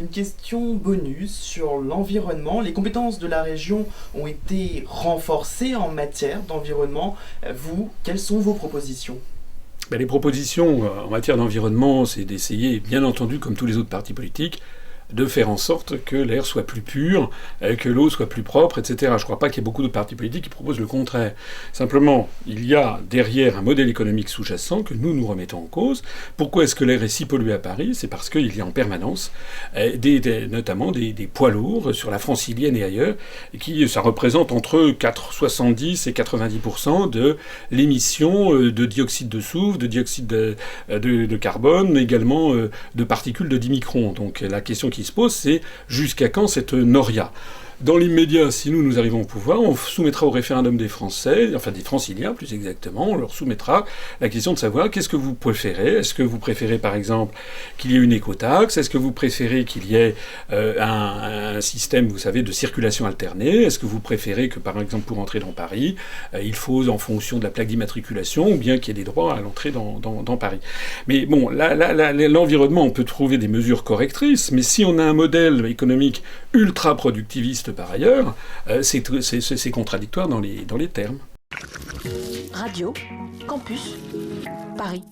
une question bonus sur l'environnement. Les compétences de la région ont été renforcées en matière d'environnement. Vous, quelles sont vos propositions ? Les propositions en matière d'environnement, c'est d'essayer, bien entendu, comme tous les autres partis politiques, de faire en sorte que l'air soit plus pur, que l'eau soit plus propre, etc. Je ne crois pas qu'il y ait beaucoup de partis politiques qui proposent le contraire. Simplement, il y a derrière un modèle économique sous-jacent que nous remettons en cause. Pourquoi est-ce que l'air est si pollué à Paris ? C'est parce qu'il y a en permanence notamment des poids lourds sur la Francilienne et ailleurs, ça représente entre 70 et 90% de l'émission de dioxyde de soufre, de dioxyde de carbone, également de particules de 10 microns. Donc la question qui se pose, c'est jusqu'à quand cette noria ? Dans l'immédiat, si nous arrivons au pouvoir, on soumettra au référendum des Français, enfin des Franciliens plus exactement, on leur soumettra la question de savoir qu'est-ce que vous préférez. Est-ce que vous préférez par exemple qu'il y ait une écotaxe ? Est-ce que vous préférez qu'il y ait un système, vous savez, de circulation alternée ? Est-ce que vous préférez que par exemple pour entrer dans Paris, il faut en fonction de la plaque d'immatriculation ou bien qu'il y ait des droits à l'entrée dans Paris ? Mais bon, l'environnement, on peut trouver des mesures correctrices, mais si on a un modèle économique ultra productiviste par ailleurs, c'est contradictoire dans les termes. Radio Campus Paris.